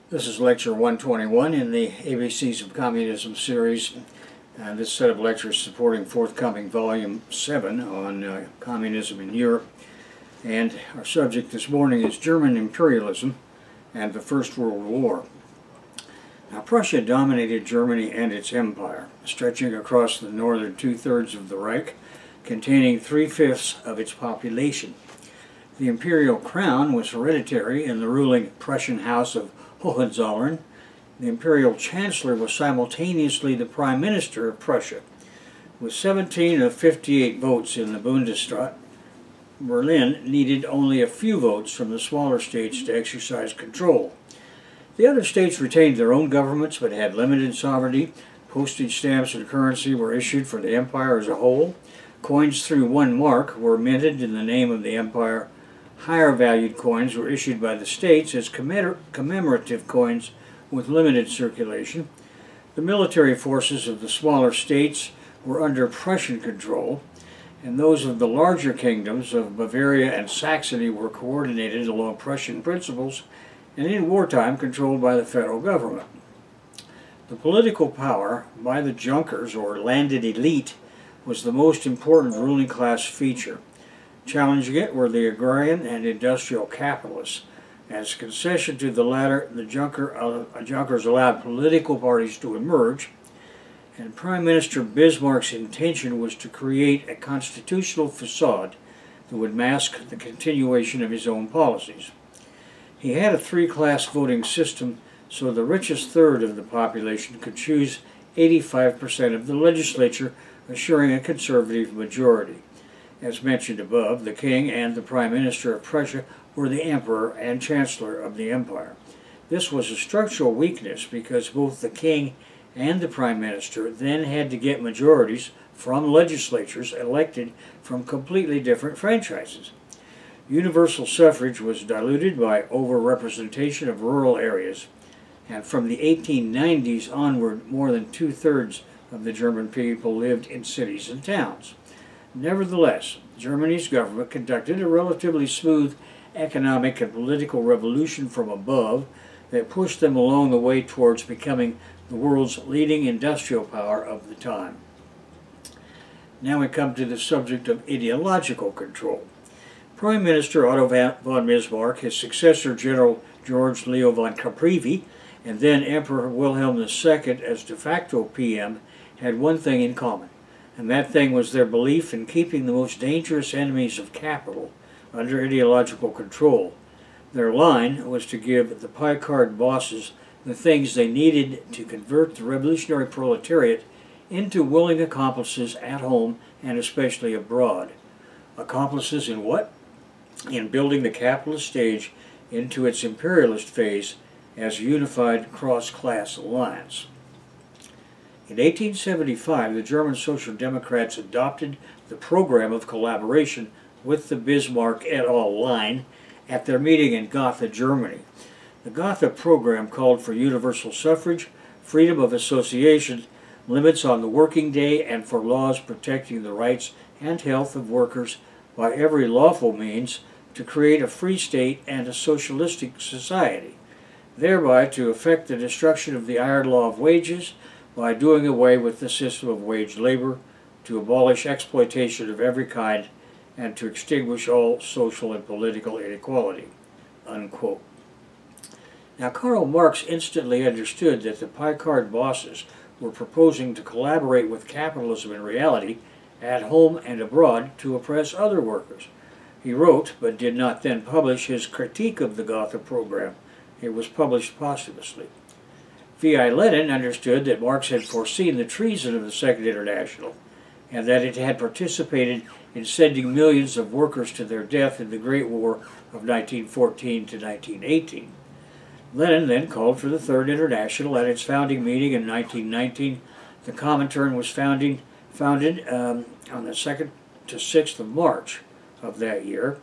This is lecture 121 in the ABCs of Communism series. This set of lectures supporting forthcoming volume 7 on communism in Europe. And our subject this morning is German Imperialism and the First World War. Now, Prussia dominated Germany and its empire, stretching across the northern two-thirds of the Reich, containing 3/5 of its population. The imperial crown was hereditary in the ruling Prussian House of Hohenzollern. The imperial chancellor was simultaneously the prime minister of Prussia. With 17 of 58 votes in the Bundesrat, Berlin needed only a few votes from the smaller states to exercise control. The other states retained their own governments but had limited sovereignty. Postage stamps and currency were issued for the empire as a whole. Coins through 1 mark were minted in the name of the empire. Higher valued coins were issued by the states as commemorative coins with limited circulation. The military forces of the smaller states were under Prussian control, and those of the larger kingdoms of Bavaria and Saxony were coordinated along Prussian principles and in wartime controlled by the federal government. The political power by the Junkers, or landed elite, was the most important ruling class feature. Challenging it were the agrarian and industrial capitalists. As concession to the latter, the Junkers allowed political parties to emerge, and Prime Minister Bismarck's intention was to create a constitutional facade that would mask the continuation of his own policies. He had a 3-class voting system, so the richest third of the population could choose 85% of the legislature, assuring a conservative majority. As mentioned above, the king and the prime minister of Prussia were the emperor and chancellor of the empire. This was a structural weakness because both the king and the prime minister then had to get majorities from legislatures elected from completely different franchises. Universal suffrage was diluted by overrepresentation of rural areas, and from the 1890s onward, more than 2/3 of the German people lived in cities and towns. Nevertheless, Germany's government conducted a relatively smooth economic and political revolution from above that pushed them along the way towards becoming the world's leading industrial power of the time. Now we come to the subject of ideological control. Prime Minister Otto von Bismarck, his successor General George Leo von Caprivi, and then Emperor Wilhelm II as de facto PM had one thing in common, and that thing was their belief in keeping the most dangerous enemies of capital under ideological control. Their line was to give the pie-card bosses the things they needed to convert the revolutionary proletariat into willing accomplices at home and especially abroad. Accomplices in what? In building the capitalist stage into its imperialist phase as a unified cross-class alliance. In 1875, the German Social Democrats adopted the program of collaboration with the Bismarck et al. Line at their meeting in Gotha, Germany. The Gotha program called for universal suffrage, freedom of association, limits on the working day, and for laws protecting the rights and health of workers by every lawful means to create a free state and a socialistic society, thereby to effect the destruction of the iron law of wages by doing away with the system of wage labor, to abolish exploitation of every kind, and to extinguish all social and political inequality." Unquote. Now, Karl Marx instantly understood that the pie-card bosses were proposing to collaborate with capitalism in reality, at home and abroad, to oppress other workers. He wrote, but did not then publish, his critique of the Gotha program. It was published posthumously. V.I. Lenin understood that Marx had foreseen the treason of the Second International, and that it had participated in sending millions of workers to their death in the Great War of 1914 to 1918. Lenin then called for the Third International at its founding meeting in 1919. The Comintern was founded on the 2nd to 6th of March of that year,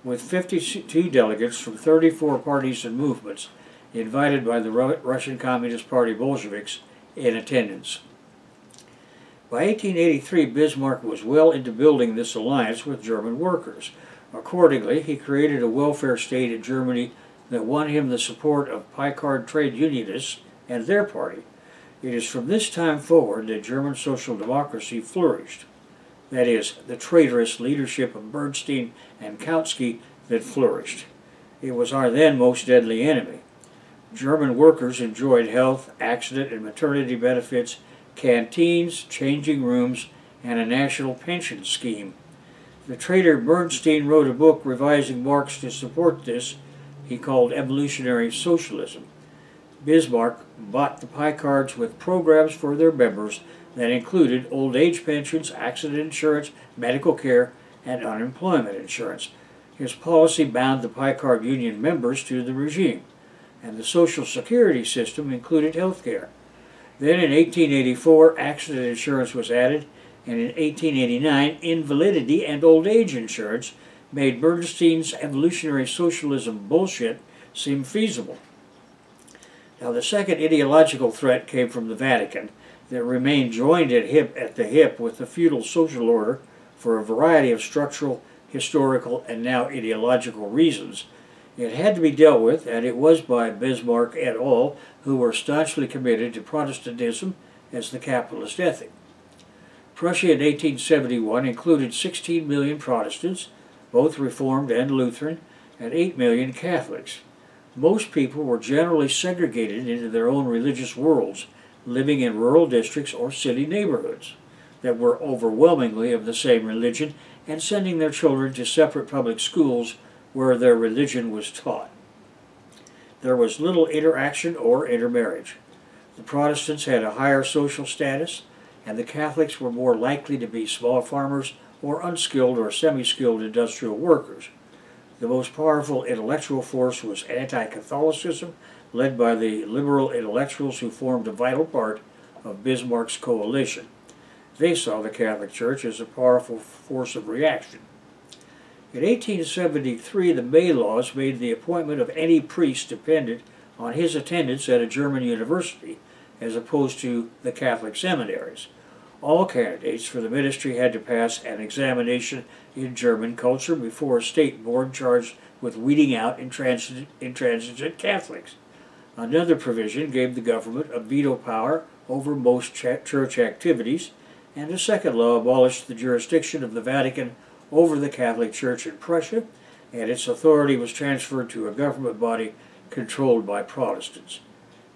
with 52 delegates from 34 parties and movements, invited by the Russian Communist Party Bolsheviks, in attendance. By 1883, Bismarck was well into building this alliance with German workers. Accordingly, he created a welfare state in Germany that won him the support of Picard trade unionists and their party. It is from this time forward that German social democracy flourished. That is, the traitorous leadership of Bernstein and Kautsky that flourished. It was our then most deadly enemy. German workers enjoyed health, accident, and maternity benefits, canteens, changing rooms, and a national pension scheme. The traitor Bernstein wrote a book revising Marx to support this he called Evolutionary Socialism. Bismarck bought the Picards with programs for their members that included old age pensions, accident insurance, medical care, and unemployment insurance. His policy bound the Picard Union members to the regime, and the Social Security system included health care. Then in 1884, accident insurance was added, and in 1889, invalidity and old age insurance made Bernstein's evolutionary socialism bullshit seem feasible. Now, the second ideological threat came from the Vatican that remained joined at the hip with the feudal social order for a variety of structural, historical, and now ideological reasons. It had to be dealt with, and it was by Bismarck et al., who were staunchly committed to Protestantism as the capitalist ethic. Prussia in 1871 included 16 million Protestants, both Reformed and Lutheran, and 8 million Catholics. Most people were generally segregated into their own religious worlds, living in rural districts or city neighborhoods that were overwhelmingly of the same religion, and sending their children to separate public schools where their religion was taught. There was little interaction or intermarriage. The Protestants had a higher social status, and the Catholics were more likely to be small farmers or unskilled or semi-skilled industrial workers. The most powerful intellectual force was anti-Catholicism, led by the liberal intellectuals who formed a vital part of Bismarck's coalition. They saw the Catholic Church as a powerful force of reaction. In 1873, the May Laws made the appointment of any priest dependent on his attendance at a German university, as opposed to the Catholic seminaries. All candidates for the ministry had to pass an examination in German culture before a state board charged with weeding out intransigent Catholics. Another provision gave the government a veto power over most church activities, and a second law abolished the jurisdiction of the Vatican over the Catholic Church in Prussia, and its authority was transferred to a government body controlled by Protestants.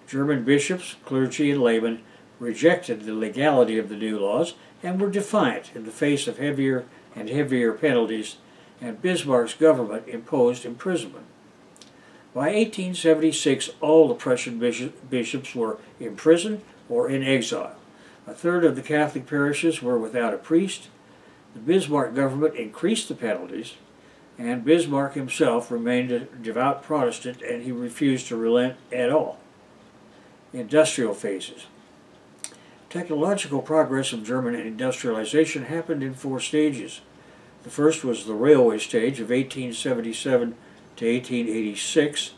German bishops, clergy, and laymen rejected the legality of the new laws and were defiant in the face of heavier and heavier penalties, and Bismarck's government imposed imprisonment. By 1876, all the Prussian bishops were imprisoned or in exile. A third of the Catholic parishes were without a priest. The Bismarck government increased the penalties, and Bismarck himself remained a devout Protestant, and he refused to relent at all. Industrial phases. Technological progress of German industrialization happened in 4 stages. The first was the railway stage of 1877 to 1886.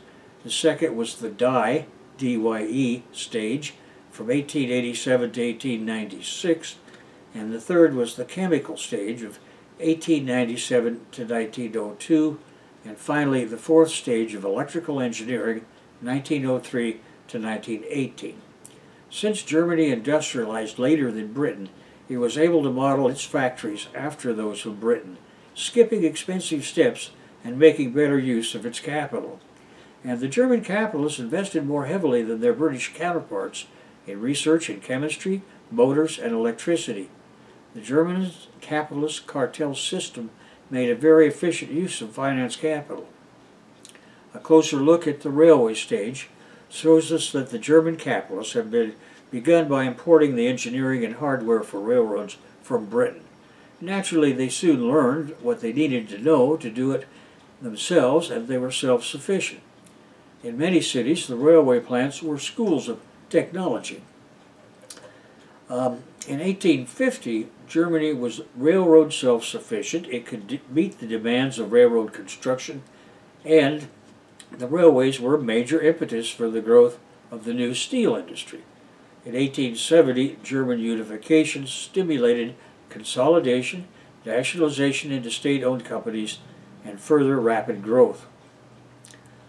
The second was the dye, D-Y-E, stage from 1887 to 1896. And the third was the chemical stage of 1897 to 1902. And finally, the fourth stage of electrical engineering, 1903 to 1918. Since Germany industrialized later than Britain, it was able to model its factories after those of Britain, skipping expensive steps and making better use of its capital. And the German capitalists invested more heavily than their British counterparts in research in chemistry, motors, and electricity. The German capitalist cartel system made a very efficient use of finance capital. A closer look at the railway stage shows us that the German capitalists have begun by importing the engineering and hardware for railroads from Britain. Naturally, they soon learned what they needed to know to do it themselves, and they were self-sufficient. In many cities, the railway plants were schools of technology. In 1850, Germany was railroad self-sufficient. It could meet the demands of railroad construction, and the railways were a major impetus for the growth of the new steel industry. In 1870, German Unification stimulated consolidation, nationalization into state-owned companies, and further rapid growth.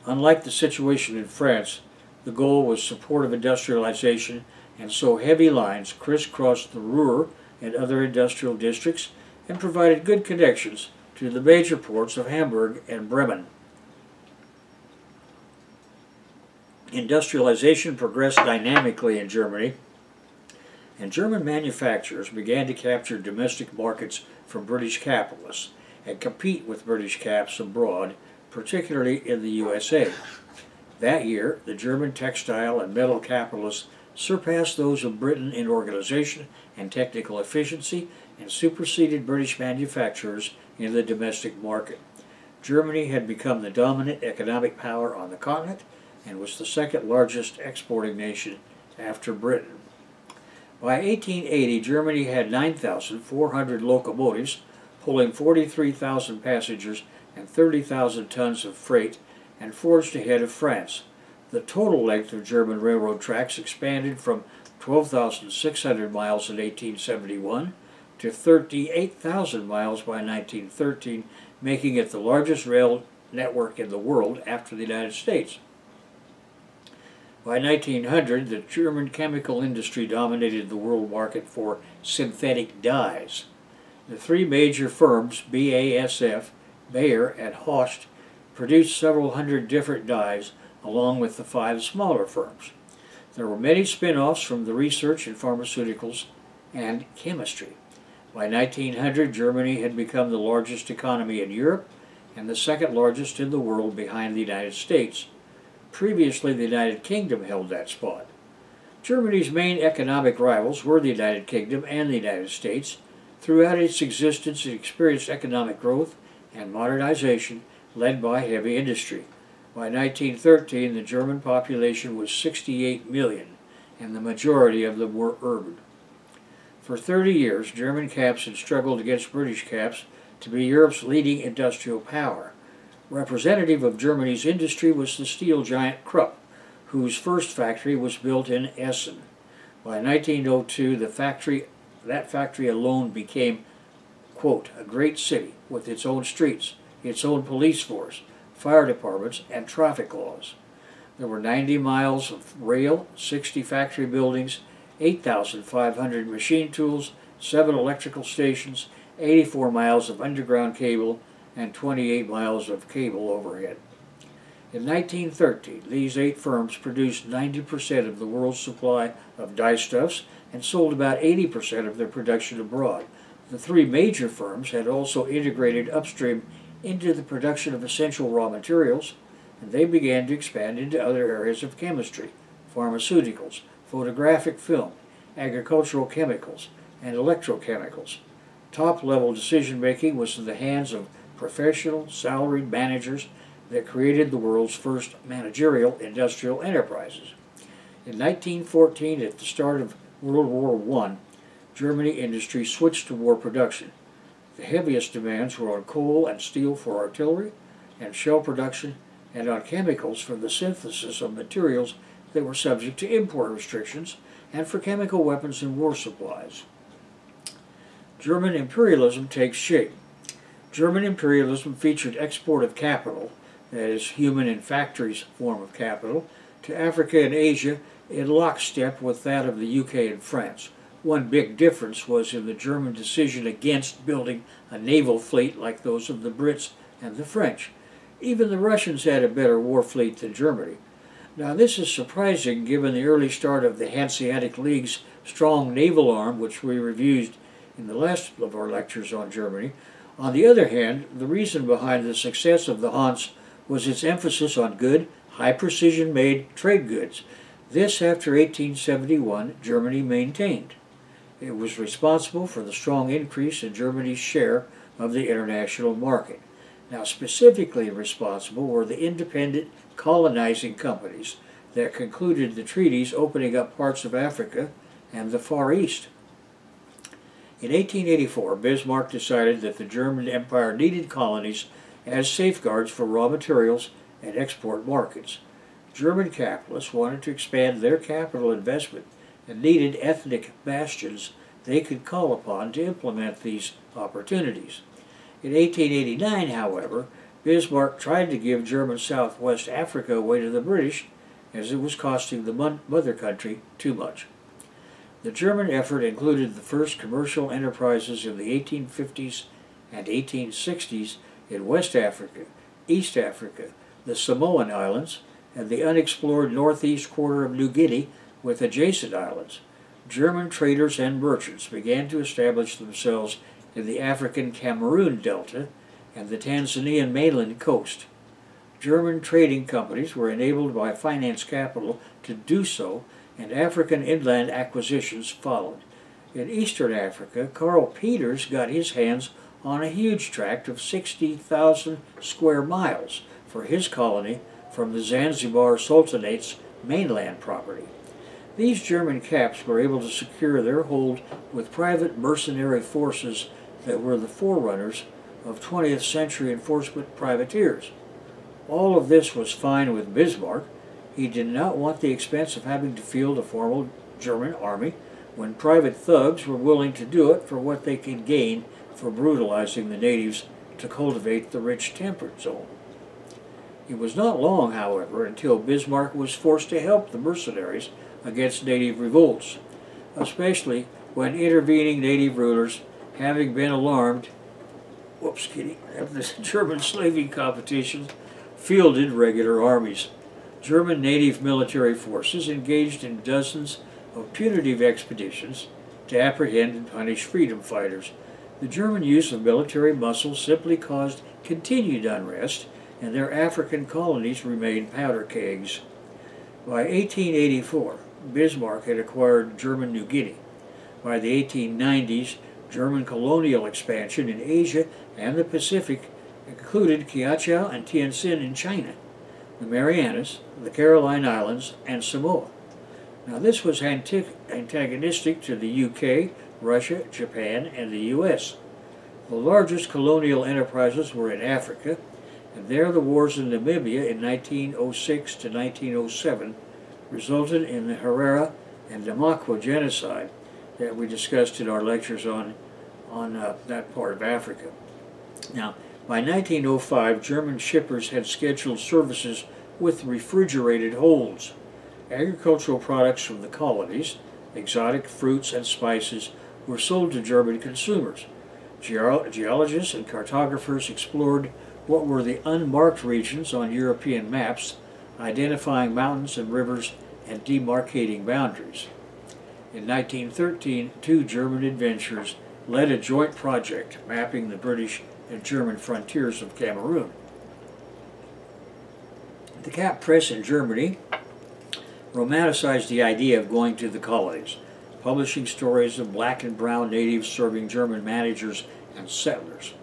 Unlike the situation in France, the goal was supportive industrialization, and so heavy lines crisscrossed the Ruhr and other industrial districts and provided good connections to the major ports of Hamburg and Bremen. Industrialization progressed dynamically in Germany, and German manufacturers began to capture domestic markets from British capitalists and compete with British caps abroad, particularly in the USA. That year, the German textile and metal capitalists surpassed those of Britain in organization and technical efficiency and superseded British manufacturers in the domestic market. Germany had become the dominant economic power on the continent and was the second largest exporting nation after Britain. By 1880, Germany had 9,400 locomotives, pulling 43,000 passengers and 30,000 tons of freight, and forged ahead of France. The total length of German railroad tracks expanded from 12,600 miles in 1871 to 38,000 miles by 1913, making it the largest rail network in the world after the United States. By 1900, the German chemical industry dominated the world market for synthetic dyes. The three major firms, BASF, Bayer, and Host, produced several hundred different dyes, along with the 5 smaller firms. There were many spin-offs from the research in pharmaceuticals and chemistry. By 1900, Germany had become the largest economy in Europe and the second largest in the world behind the United States. Previously, the United Kingdom held that spot. Germany's main economic rivals were the United Kingdom and the United States. Throughout its existence, it experienced economic growth and modernization led by heavy industry. By 1913, the German population was 68 million, and the majority of them were urban. For 30 years, German caps had struggled against British caps to be Europe's leading industrial power. Representative of Germany's industry was the steel giant Krupp, whose first factory was built in Essen. By 1902, that factory alone became, quote, a great city with its own streets, its own police force, fire departments, and traffic laws. There were 90 miles of rail, 60 factory buildings, 8,500 machine tools, 7 electrical stations, 84 miles of underground cable, and 28 miles of cable overhead. In 1913, these 8 firms produced 90% of the world's supply of dyestuffs and sold about 80% of their production abroad. The 3 major firms had also integrated upstream into the production of essential raw materials, and they began to expand into other areas of chemistry, pharmaceuticals, photographic film, agricultural chemicals, and electrochemicals. Top-level decision-making was in the hands of professional, salaried managers that created the world's first managerial industrial enterprises. In 1914, at the start of World War I, Germany industry switched to war production. The heaviest demands were on coal and steel for artillery and shell production, and on chemicals for the synthesis of materials that were subject to import restrictions, and for chemical weapons and war supplies. German imperialism takes shape. German imperialism featured export of capital, that is, human and factories form of capital, to Africa and Asia in lockstep with that of the UK and France. One big difference was in the German decision against building a naval fleet like those of the Brits and the French. Even the Russians had a better war fleet than Germany. Now this is surprising given the early start of the Hanseatic League's strong naval arm, which we reviewed in the last of our lectures on Germany. On the other hand, the reason behind the success of the Hanse was its emphasis on good, high-precision made trade goods. This, after 1871, Germany maintained. It was responsible for the strong increase in Germany's share of the international market. Now, specifically responsible were the independent colonizing companies that concluded the treaties opening up parts of Africa and the Far East. In 1884, Bismarck decided that the German Empire needed colonies as safeguards for raw materials and export markets. German capitalists wanted to expand their capital investment and needed ethnic bastions they could call upon to implement these opportunities. In 1889, however, Bismarck tried to give German Southwest Africa away to the British, as it was costing the mother country too much. The German effort included the first commercial enterprises in the 1850s and 1860s in West Africa, East Africa, the Samoan Islands, and the unexplored northeast quarter of New Guinea with adjacent islands. German traders and merchants began to establish themselves in the African Cameroon Delta and the Tanzanian mainland coast. German trading companies were enabled by finance capital to do so, and African inland acquisitions followed. In eastern Africa, Karl Peters got his hands on a huge tract of 60,000 square miles for his colony from the Zanzibar Sultanate's mainland property. These German caps were able to secure their hold with private mercenary forces that were the forerunners of 20th century enforcement privateers. All of this was fine with Bismarck. He did not want the expense of having to field a formal German army when private thugs were willing to do it for what they could gain for brutalizing the natives to cultivate the rich temperate zone. It was not long, however, until Bismarck was forced to help the mercenaries against native revolts, especially when intervening native rulers, having been alarmed of the German slaving competition, fielded regular armies. German native military forces engaged in dozens of punitive expeditions to apprehend and punish freedom fighters. The German use of military muscle simply caused continued unrest, and their African colonies remained powder kegs. By 1884, Bismarck had acquired German New Guinea. By the 1890s, German colonial expansion in Asia and the Pacific included Kiachau and Tientsin in China, the Marianas, the Caroline Islands, and Samoa. Now this was antagonistic to the UK, Russia, Japan, and the US. The largest colonial enterprises were in Africa, and there the wars in Namibia in 1906 to 1907 resulted in the Herero and Namakwa genocide that we discussed in our lectures on that part of Africa. Now, by 1905, German shippers had scheduled services with refrigerated holds. Agricultural products from the colonies, exotic fruits and spices, were sold to German consumers. Geologists and cartographers explored what were the unmarked regions on European maps, identifying mountains and rivers and demarcating boundaries. In 1913, two German adventurers led a joint project mapping the British and German frontiers of Cameroon. The Cap Press in Germany romanticized the idea of going to the colonies, publishing stories of black and brown natives serving German managers and settlers.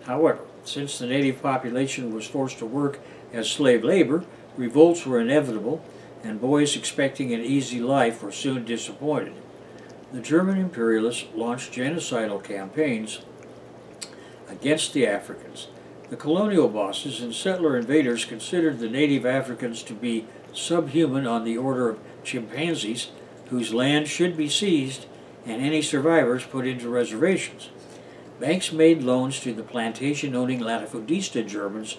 However, since the native population was forced to work as slave labor, revolts were inevitable, and boys expecting an easy life were soon disappointed. The German imperialists launched genocidal campaigns against the Africans. The colonial bosses and settler invaders considered the native Africans to be subhuman on the order of chimpanzees, whose land should be seized and any survivors put into reservations. Banks made loans to the plantation-owning Latifundista Germans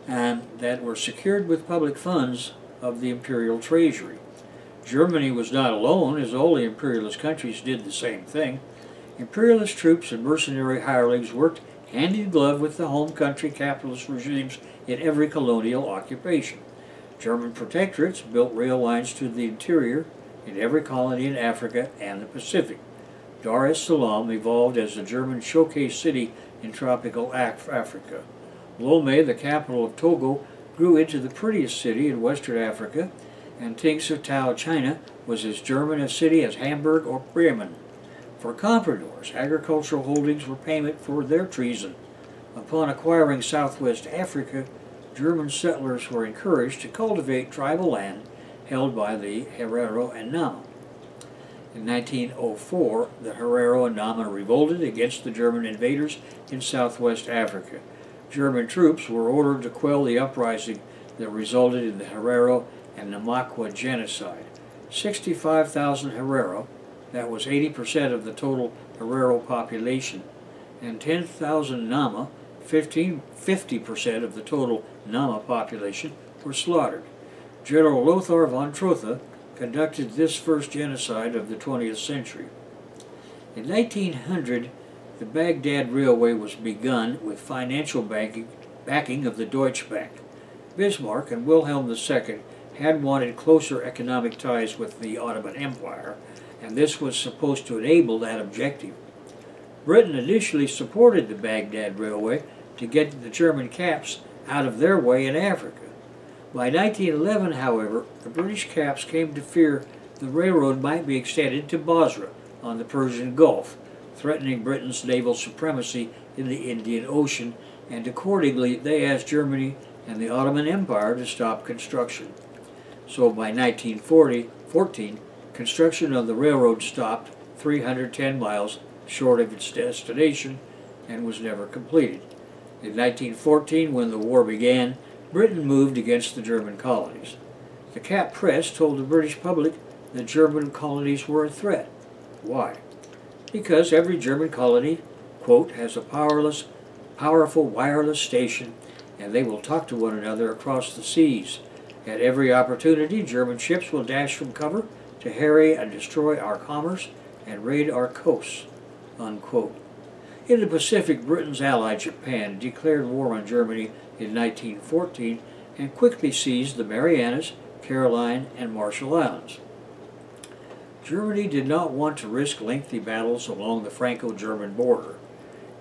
that were secured with public funds of the imperial treasury. Germany was not alone, as all the imperialist countries did the same thing. Imperialist troops and mercenary hirelings worked hand in glove with the home country capitalist regimes in every colonial occupation. German protectorates built rail lines to the interior in every colony in Africa and the Pacific. Dar es Salaam evolved as the German showcase city in tropical Africa. Lomé, the capital of Togo, grew into the prettiest city in Western Africa, and Tingsatau, China, was as German a city as Hamburg or Bremen. For compradors, agricultural holdings were payment for their treason. Upon acquiring southwest Africa, German settlers were encouraged to cultivate tribal land held by the Herero and Nama. In 1904, the Herero and Nama revolted against the German invaders in southwest Africa. German troops were ordered to quell the uprising that resulted in the Herero and Namakwa genocide. 65,000 Herero, that was 80% of the total Herero population, and 10,000 Nama, 50% of the total Nama population were slaughtered. General Lothar von Trotha conducted this first genocide of the 20th century. In 1900, the Baghdad Railway was begun with financial backing of the Deutsche Bank. Bismarck and Wilhelm II had wanted closer economic ties with the Ottoman Empire, and this was supposed to enable that objective. Britain initially supported the Baghdad Railway to get the German caps out of their way in Africa. By 1911, however, the British caps came to fear the railroad might be extended to Basra on the Persian Gulf, threatening Britain's naval supremacy in the Indian Ocean, and accordingly they asked Germany and the Ottoman Empire to stop construction. So by 1914, construction of the railroad stopped 310 miles short of its destination and was never completed. In 1914, when the war began, Britain moved against the German colonies. The cap press told the British public the German colonies were a threat. Why? Because every German colony, quote, has a powerful wireless station, and they will talk to one another across the seas. At every opportunity, German ships will dash from cover to harry and destroy our commerce and raid our coasts, unquote. In the Pacific, Britain's ally Japan declared war on Germany in 1914 and quickly seized the Marianas, Caroline, and Marshall Islands. Germany did not want to risk lengthy battles along the Franco-German border.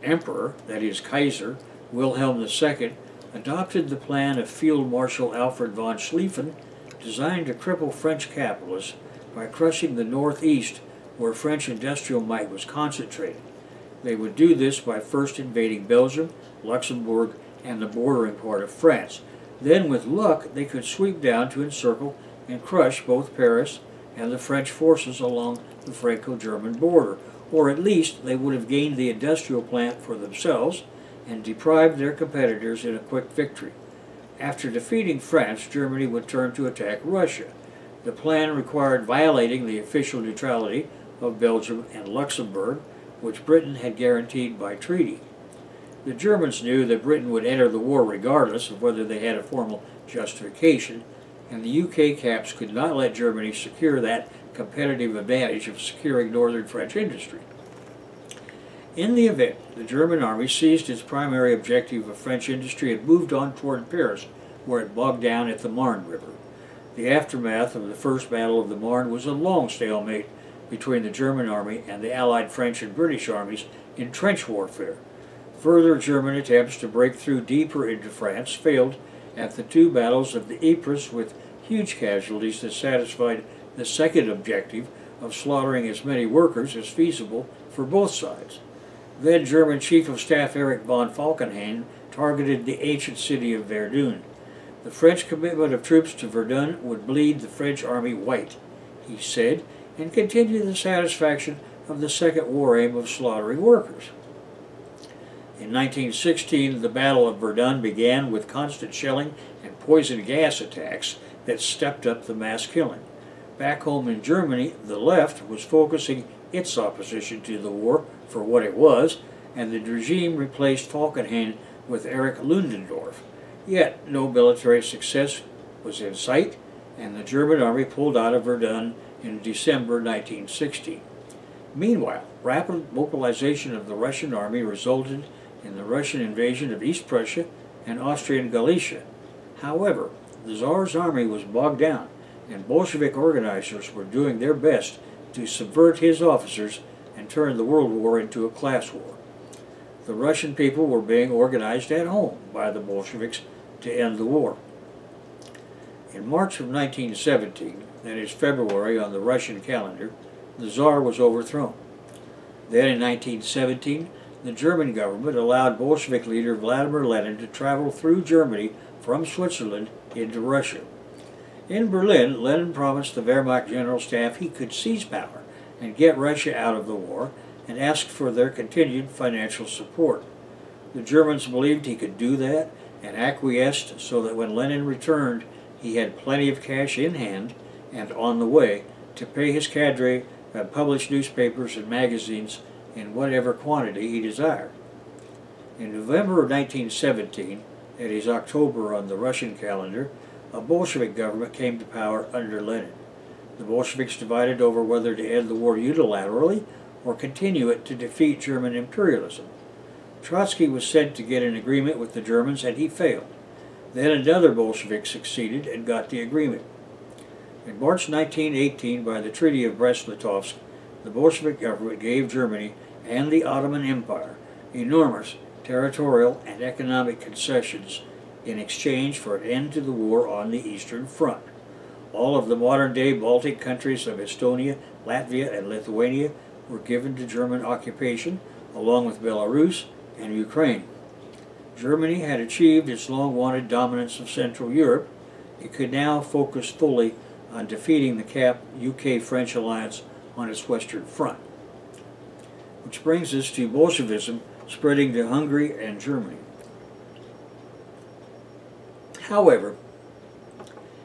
Emperor, that is Kaiser, Wilhelm II adopted the plan of Field Marshal Alfred von Schlieffen, designed to cripple French capitalists by crushing the northeast where French industrial might was concentrated. They would do this by first invading Belgium, Luxembourg, and the bordering part of France. Then, with luck, they could sweep down to encircle and crush both Paris and the French forces along the Franco-German border, or at least they would have gained the industrial plant for themselves and deprived their competitors in a quick victory. After defeating France, Germany would turn to attack Russia. The plan required violating the official neutrality of Belgium and Luxembourg, which Britain had guaranteed by treaty. The Germans knew that Britain would enter the war regardless of whether they had a formal justification, and the UK caps could not let Germany secure that competitive advantage of securing northern French industry. In the event, the German army seized its primary objective of French industry and moved on toward Paris, where it bogged down at the Marne River. The aftermath of the First Battle of the Marne was a long stalemate between the German army and the Allied French and British armies in trench warfare. Further German attempts to break through deeper into France failed at the two battles of the Ypres, with huge casualties that satisfied the second objective of slaughtering as many workers as feasible for both sides. Then German Chief of Staff Erich von Falkenhayn targeted the ancient city of Verdun. The French commitment of troops to Verdun would bleed the French army white, he said, and continue the satisfaction of the second war aim of slaughtering workers. In 1916, the Battle of Verdun began with constant shelling and poison gas attacks that stepped up the mass killing. Back home in Germany, the left was focusing its opposition to the war for what it was, and the regime replaced Falkenhayn with Erich Ludendorff. Yet no military success was in sight, and the German army pulled out of Verdun in December 1916. Meanwhile, rapid mobilization of the Russian army resulted in the Russian invasion of East Prussia and Austrian Galicia. However, the Tsar's army was bogged down, and Bolshevik organizers were doing their best to subvert his officers and turn the World War into a class war. The Russian people were being organized at home by the Bolsheviks to end the war. In March of 1917, that is February on the Russian calendar, the Tsar was overthrown. Then in 1917, the German government allowed Bolshevik leader Vladimir Lenin to travel through Germany from Switzerland into Russia. In Berlin, Lenin promised the Wehrmacht General Staff he could seize power and get Russia out of the war, and asked for their continued financial support. The Germans believed he could do that and acquiesced, so that when Lenin returned, he had plenty of cash in hand and on the way to pay his cadre and publish newspapers and magazines in whatever quantity he desired. In November of 1917, that is October on the Russian calendar, a Bolshevik government came to power under Lenin. The Bolsheviks divided over whether to end the war unilaterally or continue it to defeat German imperialism. Trotsky was sent to get an agreement with the Germans, and he failed. Then another Bolshevik succeeded and got the agreement. In March 1918, by the Treaty of Brest-Litovsk, the Bolshevik government gave Germany and the Ottoman Empire enormous territorial and economic concessions in exchange for an end to the war on the Eastern Front. All of the modern-day Baltic countries of Estonia, Latvia, and Lithuania were given to German occupation, along with Belarus and Ukraine. Germany had achieved its long-wanted dominance of Central Europe. It could now focus fully on defeating the UK-French alliance on its Western Front. Which brings us to Bolshevism spreading to Hungary and Germany. However,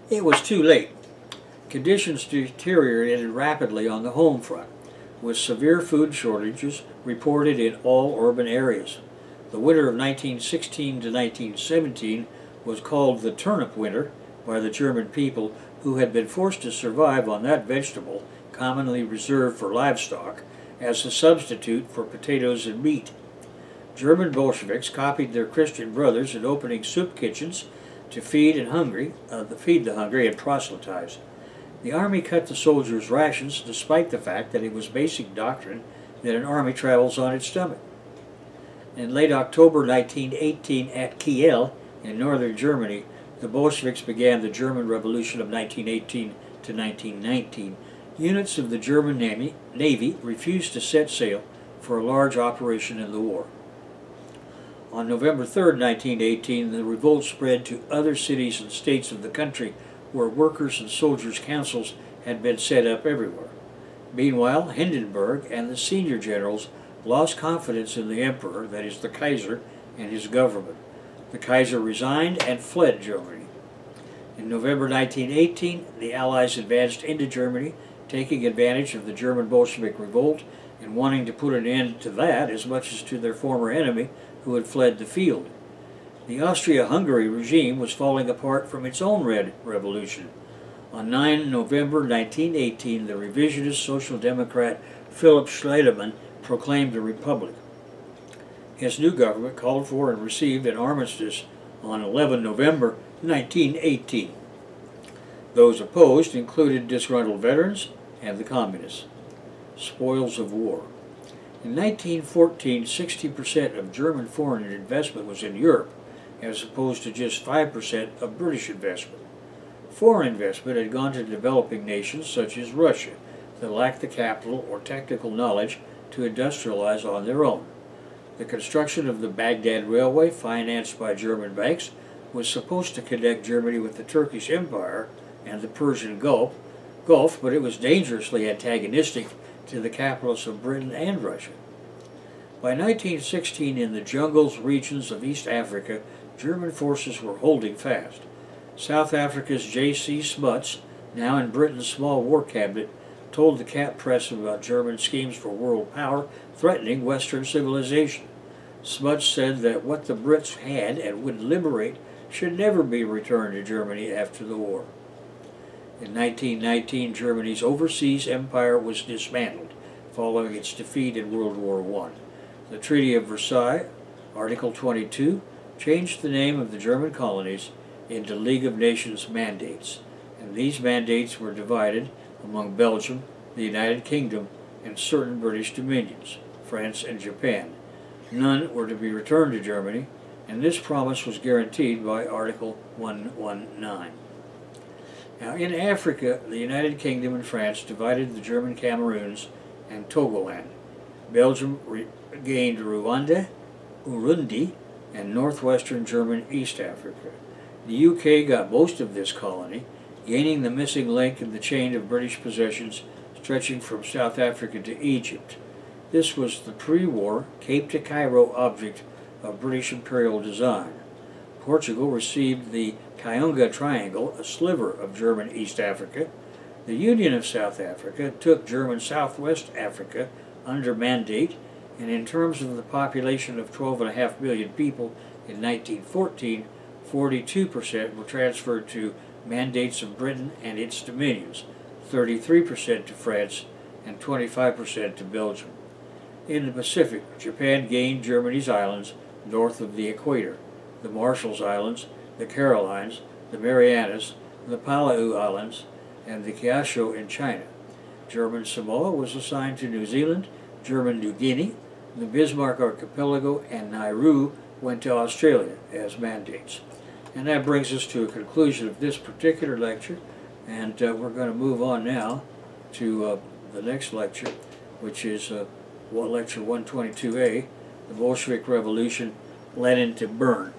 it was too late. Conditions deteriorated rapidly on the home front, with severe food shortages reported in all urban areas. The winter of 1916 to 1917 was called the turnip winter by the German people, who had been forced to survive on that vegetable, commonly reserved for livestock, as a substitute for potatoes and meat. German Bolsheviks copied their Christian brothers in opening soup kitchens to feed the hungry and proselytize. The army cut the soldiers' rations despite the fact that it was basic doctrine that an army travels on its stomach. In late October 1918 at Kiel, in northern Germany, the Bolsheviks began the German Revolution of 1918 to 1919. Units of the German Navy refused to set sail for a large operation in the war. On November 3, 1918, the revolt spread to other cities and states of the country, where workers' and soldiers' councils had been set up everywhere. Meanwhile, Hindenburg and the senior generals lost confidence in the emperor, that is the Kaiser, and his government. The Kaiser resigned and fled Germany. In November 1918, the Allies advanced into Germany, taking advantage of the German Bolshevik revolt and wanting to put an end to that as much as to their former enemy, who had fled the field. The Austria-Hungary regime was falling apart from its own Red Revolution. On 9 November 1918, the revisionist Social Democrat Philipp Schledemann proclaimed a republic. His new government called for and received an armistice on 11 November 1918. Those opposed included disgruntled veterans and the communists. Spoils of war. In 1914, 60% of German foreign investment was in Europe, as opposed to just 5% of British investment. Foreign investment had gone to developing nations such as Russia that lacked the capital or technical knowledge to industrialize on their own. The construction of the Baghdad Railway, financed by German banks, was supposed to connect Germany with the Turkish Empire and the Persian Gulf, but it was dangerously antagonistic to the capitals of Britain and Russia. By 1916, in the jungles regions of East Africa, German forces were holding fast. South Africa's J.C. Smuts, now in Britain's small war cabinet, told the Cap press about German schemes for world power threatening Western civilization. Smuts said that what the Brits had and would liberate should never be returned to Germany after the war. In 1919, Germany's overseas empire was dismantled following its defeat in World War I. The Treaty of Versailles, Article 22, changed the name of the German colonies into League of Nations mandates, and these mandates were divided among Belgium, the United Kingdom, and certain British dominions, France and Japan. None were to be returned to Germany, and this promise was guaranteed by Article 119. Now, in Africa, the United Kingdom and France divided the German Cameroons and Togoland. Belgium regained Rwanda, Urundi, and northwestern German East Africa. The UK got most of this colony, gaining the missing link in the chain of British possessions stretching from South Africa to Egypt. This was the pre-war Cape to Cairo object of British imperial design. Portugal received the Kayunga Triangle, a sliver of German East Africa. The Union of South Africa took German Southwest Africa under mandate, And in terms of the population of 12.5 million people in 1914, 42% were transferred to mandates of Britain and its dominions, 33% to France, and 25% to Belgium. In the Pacific, Japan gained Germany's islands north of the equator, the Marshall Islands, the Carolines, the Marianas, the Palau Islands, and the Kyushu in China. German Samoa was assigned to New Zealand, German New Guinea, the Bismarck Archipelago, and Nauru went to Australia as mandates. And that brings us to a conclusion of this particular lecture, and we're going to move on now to the next lecture, which is lecture 122A, the Bolshevik Revolution, Lenin to Burn.